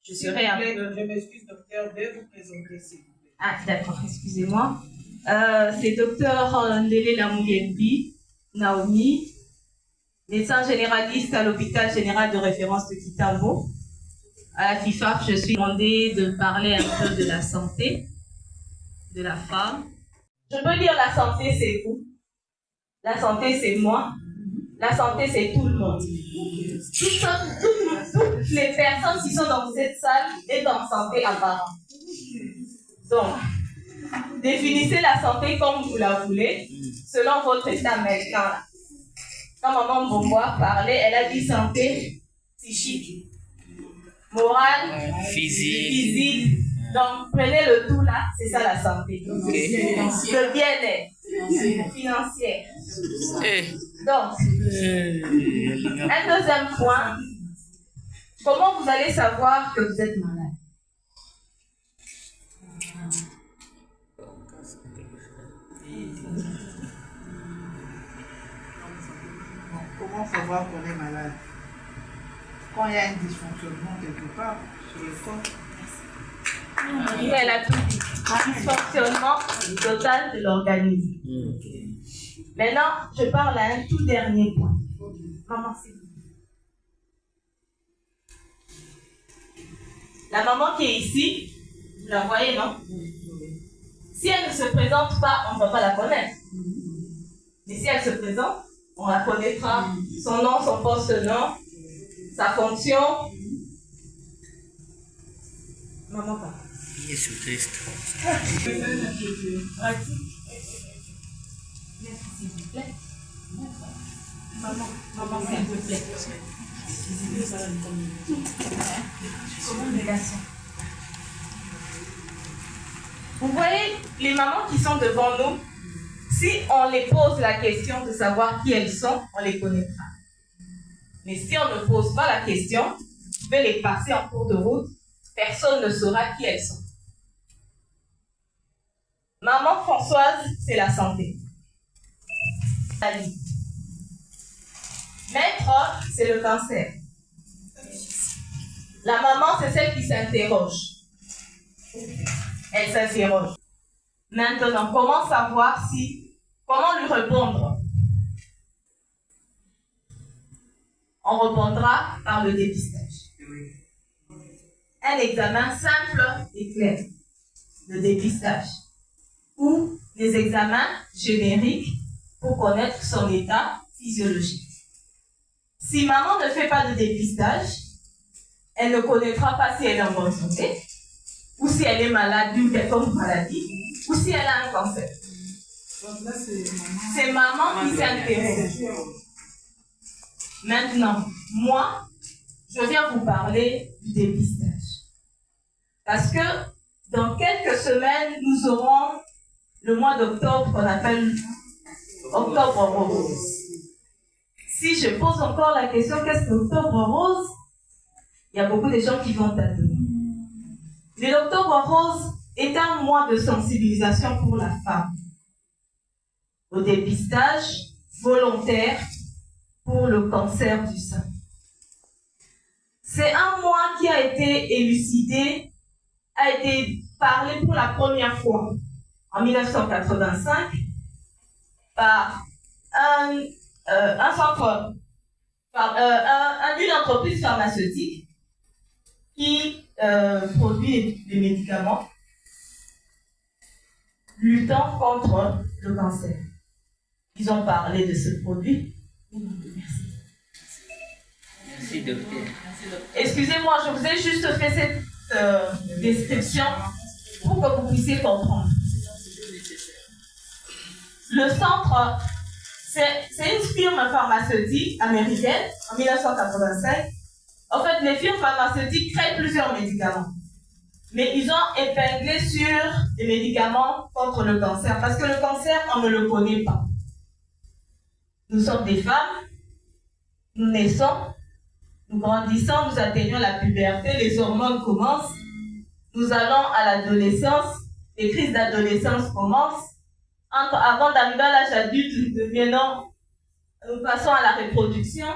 Je serai un peu... Je m'excuse, docteur, de vous présenter, s'il vous plaît. Ah, d'accord, excusez-moi. C'est docteur Ndele Lamugembi Naomi, médecin généraliste à l'hôpital général de référence de Kitambo. À la FIFAF, je suis demandée de parler un peu de la santé de la femme. Je peux dire la santé, c'est vous. La santé, c'est moi. La santé, c'est tout le monde. Toutes les personnes qui sont dans cette salle sont en santé apparente. Donc, définissez la santé comme vous la voulez, selon votre état américain. Quand maman Bombois parlait, elle a dit santé psychique, morale, physique. Donc, prenez le tout là, c'est ça la santé. Okay. Le bien-être, financier. Donc, un deuxième point, comment vous allez savoir que vous êtes malade? Comment savoir qu'on est malade? Quand il y a un dysfonctionnement quelque part sur le corps. Oui, elle a tout dit. Dysfonctionnement total de l'organisme. Maintenant, je parle à un tout dernier point. Maman, c'est vous. La maman qui est ici, vous la voyez, non? Si elle ne se présente pas, on ne va pas la connaître. Mais si elle se présente, on la connaîtra. Son nom, son poste-nom, sa fonction. Maman, pas. Jésus-Christ. Merci, s'il vous plaît. Maman, s'il vous plaît. Communication. Vous voyez, les mamans qui sont devant nous, si on les pose la question de savoir qui elles sont, on les connaîtra. Mais si on ne pose pas la question, vous pouvez les passer en cours de route, personne ne saura qui elles sont. Maman Françoise, c'est la santé. Maître, c'est le cancer. La maman, c'est celle qui s'interroge. Elle s'interroge. Maintenant, comment savoir comment lui répondre? On répondra par le dépistage. Un examen simple et clair. Le dépistage. Ou les examens génériques pour connaître son état physiologique. Si maman ne fait pas de dépistage, elle ne connaîtra pas si elle est en bonne santé, ou si elle est malade d'une quelconque maladie, ou si elle a un cancer. C'est maman qui s'intéresse. Maintenant, moi, je viens vous parler du dépistage. Parce que dans quelques semaines, nous aurons le mois d'octobre qu'on appelle Octobre Rose. Si je pose encore la question, qu'est-ce que l'Octobre Rose? Il y a beaucoup de gens qui vont t'attendre. Mais l'Octobre Rose est un mois de sensibilisation pour la femme au dépistage volontaire pour le cancer du sein. C'est un mois qui a été élucidé, a été parlé pour la première fois en 1985 par une entreprise pharmaceutique qui produit des médicaments luttant contre le cancer. Ils ont parlé de ce produit. Merci. Merci, docteur. Excusez-moi, je vous ai juste fait cette description pour que vous puissiez comprendre. Le centre, c'est une firme pharmaceutique américaine en 1985. En fait, les firmes pharmaceutiques créent plusieurs médicaments. Mais ils ont épinglé sur des médicaments contre le cancer. Parce que le cancer, on ne le connaît pas. Nous sommes des femmes, nous naissons, nous grandissons, nous atteignons la puberté, les hormones commencent, nous allons à l'adolescence, les crises d'adolescence commencent. Avant d'arriver à l'âge adulte, nous passons à la reproduction.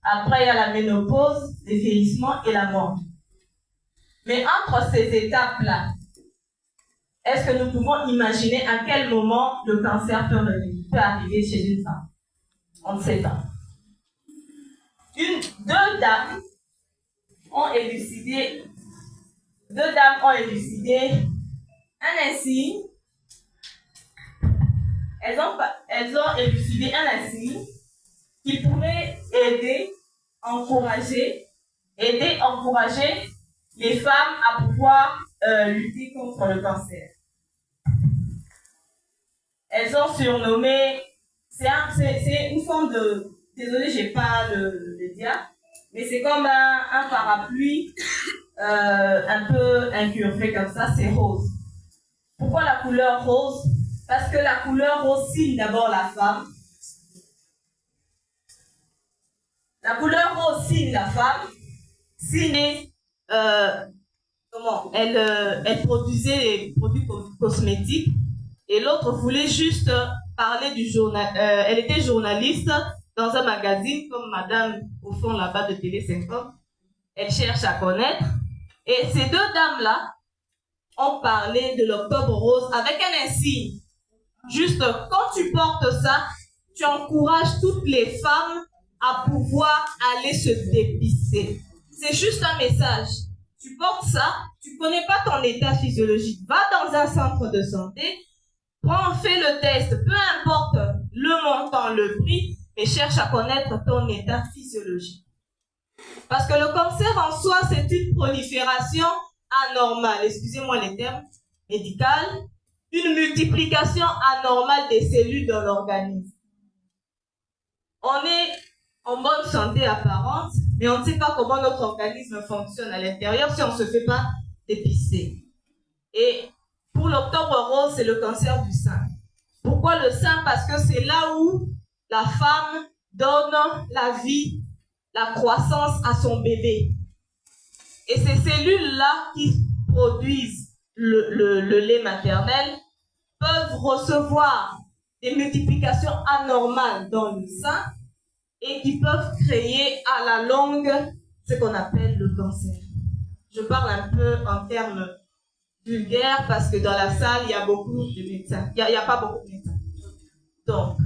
Après, il y a la ménopause, le vieillissement et la mort. Mais entre ces étapes-là, est-ce que nous pouvons imaginer à quel moment le cancer peut arriver chez une femme? On ne sait pas. Deux dames ont élucidé un insigne. Elles ont élucidé un insigne qui pourrait encourager les femmes à pouvoir lutter contre le cancer. Elles ont surnommé, c'est une forme de, désolé, j'ai pas le dire, mais c'est comme un parapluie un peu incurvé comme ça, c'est rose. Pourquoi la couleur rose? Parce que la couleur rose signe d'abord la femme. La couleur rose signe la femme. Signe elle produisait des produits cosmétiques. Et l'autre voulait juste parler du journal. Elle était journaliste dans un magazine comme Madame au fond là-bas de Télé 50. Elle cherche à connaître. Et ces deux dames-là ont parlé de l'Octobre Rose avec un insigne. Juste, quand tu portes ça, tu encourages toutes les femmes à pouvoir aller se dépister. C'est juste un message. Tu portes ça, tu connais pas ton état physiologique. Va dans un centre de santé, fais le test, peu importe le montant, le prix, mais cherche à connaître ton état physiologique. Parce que le cancer en soi, c'est une prolifération anormale, excusez-moi les termes médicaux, une multiplication anormale des cellules dans l'organisme. On est en bonne santé apparente, mais on ne sait pas comment notre organisme fonctionne à l'intérieur si on ne se fait pas dépister. Et pour l'Octobre Rose, c'est le cancer du sein. Pourquoi le sein? Parce que c'est là où la femme donne la vie, la croissance à son bébé. Et ces cellules-là qui produisent le lait maternel peuvent recevoir des multiplications anormales dans le sein et qui peuvent créer à la longue ce qu'on appelle le cancer. Je parle un peu en termes vulgaires parce que dans la salle, il y a beaucoup de médecins. Il n'y a pas beaucoup de médecins. Donc,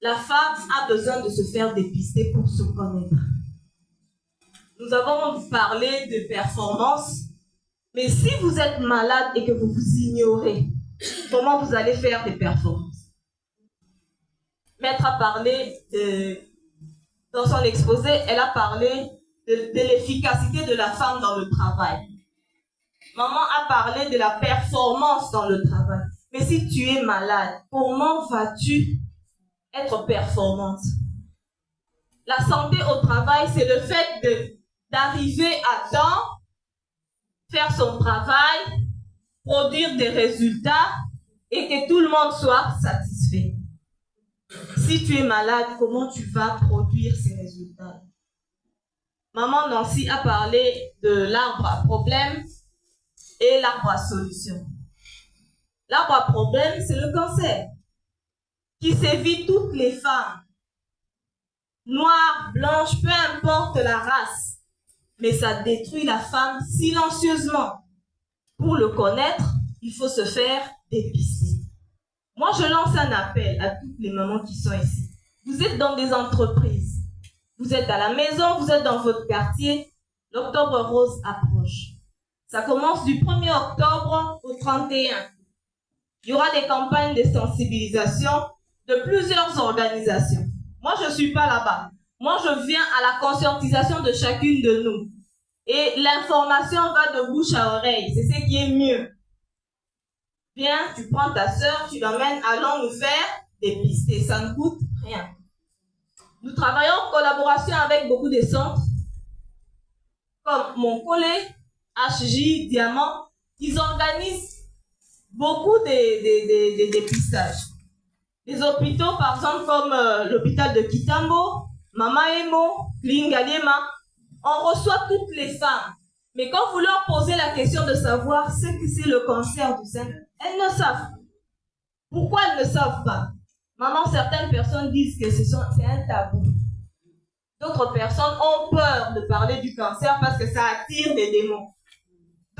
la femme a besoin de se faire dépister pour se connaître. Nous avons parlé de performance, mais si vous êtes malade et que vous vous ignorez, comment vous allez faire des performances? Maître a parlé dans son exposé, elle a parlé de l'efficacité de la femme dans le travail. Maman a parlé de la performance dans le travail. Mais si tu es malade, comment vas-tu être performante? La santé au travail, c'est le fait d'arriver à temps, faire son travail, produire des résultats et que tout le monde soit satisfait. Si tu es malade, comment tu vas produire ces résultats? Maman Nancy a parlé de l'arbre à problème et l'arbre à solution. L'arbre à problème, c'est le cancer qui sévit toutes les femmes. Noire, blanche, peu importe la race. Mais ça détruit la femme silencieusement. Pour le connaître, il faut se faire dépister. Moi, je lance un appel à toutes les mamans qui sont ici. Vous êtes dans des entreprises. Vous êtes à la maison, vous êtes dans votre quartier. L'Octobre Rose approche. Ça commence du 1er octobre au 31. Il y aura des campagnes de sensibilisation de plusieurs organisations. Moi, je ne suis pas là-bas. Moi, je viens à la conscientisation de chacune de nous. Et l'information va de bouche à oreille. C'est ce qui est mieux. Viens, tu prends ta sœur, tu l'emmènes, allons nous faire dépister. Ça ne coûte rien. Nous travaillons en collaboration avec beaucoup de centres, comme mon collègue, HJ, Diamant. Ils organisent beaucoup de dépistages. Les hôpitaux, par exemple, comme l'hôpital de Kitambo, Mama Emo, Klingaliema, on reçoit toutes les femmes. Mais quand vous leur posez la question de savoir ce que c'est le cancer du sein, elles ne savent. Pourquoi elles ne savent pas? Maman, certaines personnes disent que c'est un tabou. D'autres personnes ont peur de parler du cancer parce que ça attire des démons.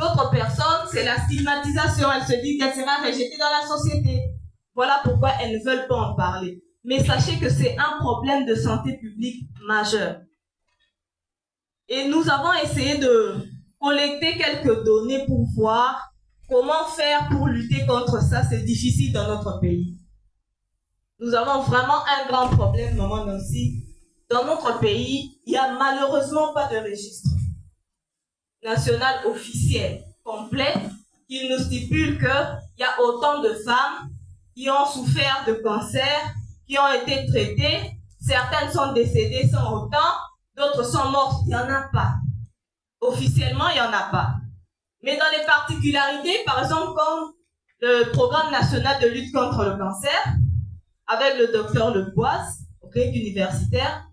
D'autres personnes, c'est la stigmatisation. Elles se disent qu'elle sera rejetée dans la société. Voilà pourquoi elles ne veulent pas en parler. Mais sachez que c'est un problème de santé publique majeur. Et nous avons essayé de collecter quelques données pour voir comment faire pour lutter contre ça. C'est difficile dans notre pays. Nous avons vraiment un grand problème, maman Nancy. Dans notre pays, il n'y a malheureusement pas de registre national officiel complet qui nous stipule qu'il y a autant de femmes qui ont souffert de cancer, qui ont été traitées. Certaines sont décédées sans autant, d'autres sont mortes. Il n'y en a pas. Officiellement, il n'y en a pas. Mais dans les particularités, par exemple, comme le programme national de lutte contre le cancer, avec le docteur Leboise, au grec universitaire,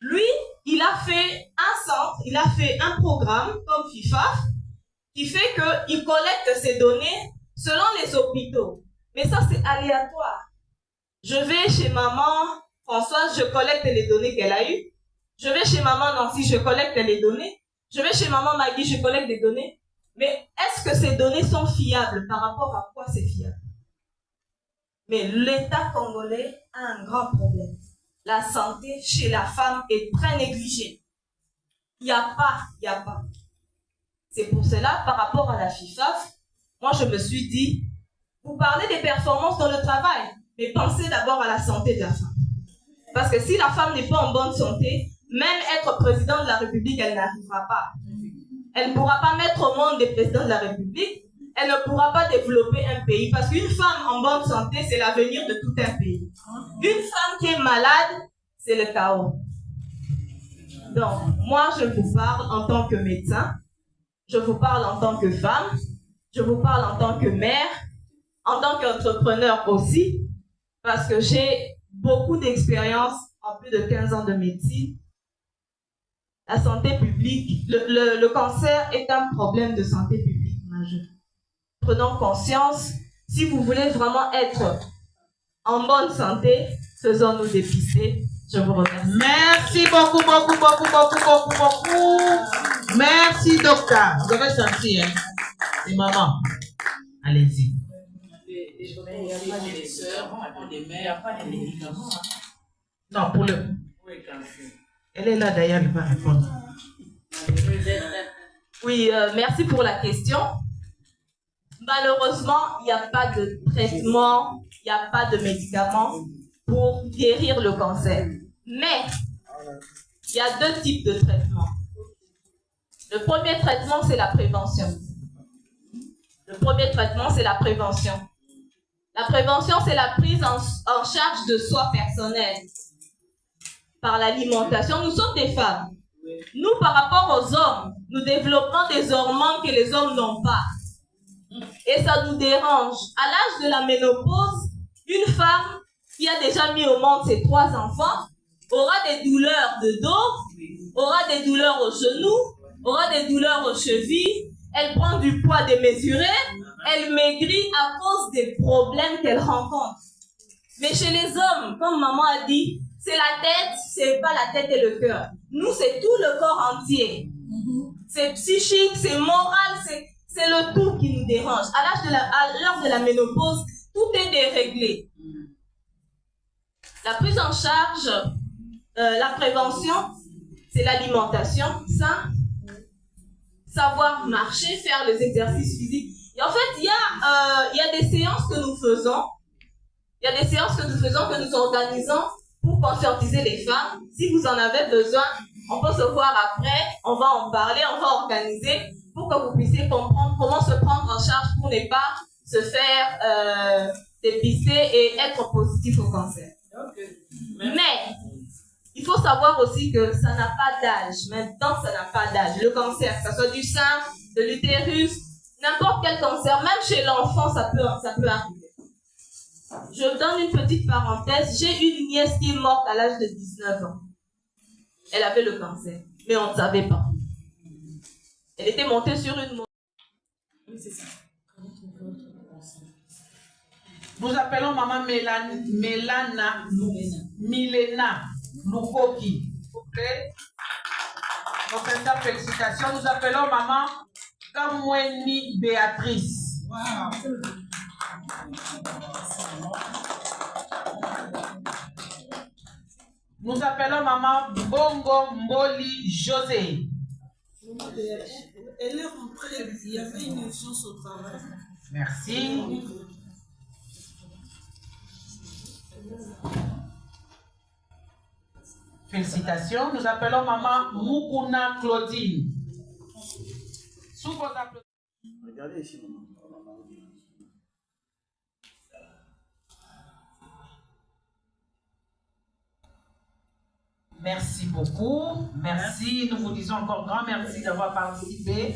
lui, il a fait un centre, il a fait un programme comme FIFAF, qui fait qu'il collecte ces données selon les hôpitaux. Mais ça, c'est aléatoire. Je vais chez maman Françoise, je collecte les données qu'elle a eues. Je vais chez maman Nancy, je collecte les données. Je vais chez maman Maggie, je collecte des données. Mais est-ce que ces données sont fiables? Par rapport à quoi c'est fiable? Mais l'État congolais a un grand problème. La santé chez la femme est très négligée. Il n'y a pas. C'est pour cela, par rapport à la FIFAF, moi je me suis dit, vous parlez des performances dans le travail, mais pensez d'abord à la santé de la femme. Parce que si la femme n'est pas en bonne santé, même être président de la République, elle n'arrivera pas. Elle ne pourra pas mettre au monde des présidents de la République. Elle ne pourra pas développer un pays. Parce qu'une femme en bonne santé, c'est l'avenir de tout un pays. Une femme qui est malade, c'est le chaos. Donc, moi, je vous parle en tant que médecin. Je vous parle en tant que femme. Je vous parle en tant que mère. En tant qu'entrepreneur aussi. Parce que j'ai beaucoup d'expérience en plus de 15 ans de médecine. La santé publique, le cancer est un problème de santé publique majeur. Prenons conscience, si vous voulez vraiment être en bonne santé, faisons-nous dépister. Je vous remercie. Merci beaucoup. Merci, docteur. Vous avez senti, hein? Et maman, allez-y. Il n'y a pas de sœurs, pas de mères, il n'y a pas de médicaments. Non, pour le... Elle est là d'ailleurs, elle va répondre. Oui, merci pour la question. Malheureusement, il n'y a pas de traitement, il n'y a pas de médicaments pour guérir le cancer. Mais, il y a deux types de traitements. Le premier traitement, c'est la prévention. La prévention, c'est la prise en charge de soi personnelle. Par l'alimentation, nous sommes des femmes. Nous, par rapport aux hommes, nous développons des hormones que les hommes n'ont pas. Et ça nous dérange. À l'âge de la ménopause, une femme qui a déjà mis au monde ses 3 enfants aura des douleurs de dos, aura des douleurs aux genoux, aura des douleurs aux chevilles, elle prend du poids démesuré, elle maigrit à cause des problèmes qu'elle rencontre. Mais chez les hommes, comme maman a dit, c'est la tête, c'est pas la tête et le cœur. Nous, c'est tout le corps entier. C'est psychique, c'est moral, c'est le tout qui nous dérange. À l'heure de la ménopause, tout est déréglé. La prise en charge, la prévention, c'est l'alimentation saine, savoir marcher, faire les exercices physiques. Et en fait, il y a des séances que nous faisons. Il y a des séances que nous organisons pour conscientiser les femmes. Si vous en avez besoin, on peut se voir après, on va en parler, on va organiser pour que vous puissiez comprendre comment se prendre en charge pour ne pas se faire dépister et être positif au cancer. Mais il faut savoir aussi que ça n'a pas d'âge. Maintenant, ça n'a pas d'âge. Le cancer, que ce soit du sein, de l'utérus, n'importe quel cancer, même chez l'enfant, ça peut arriver. Je donne une petite parenthèse. J'ai une nièce qui est morte à l'âge de 19 ans. Elle avait le cancer, mais on ne savait pas. Elle était montée sur une moto. Oui, c'est ça. Nous appelons maman Milena Lukoki. Ok? Donc, félicitations. Nous appelons maman Kamweni Béatrice. Wow. Nous appelons maman Bongo Mboli José. Elle est rentrée, il y avait une urgence au travail. Merci. Félicitations. Nous appelons maman Mukuna Claudine. Sous vos applaudissements. Regardez ici, maman. Merci beaucoup. Merci. Nous vous disons encore grand merci d'avoir participé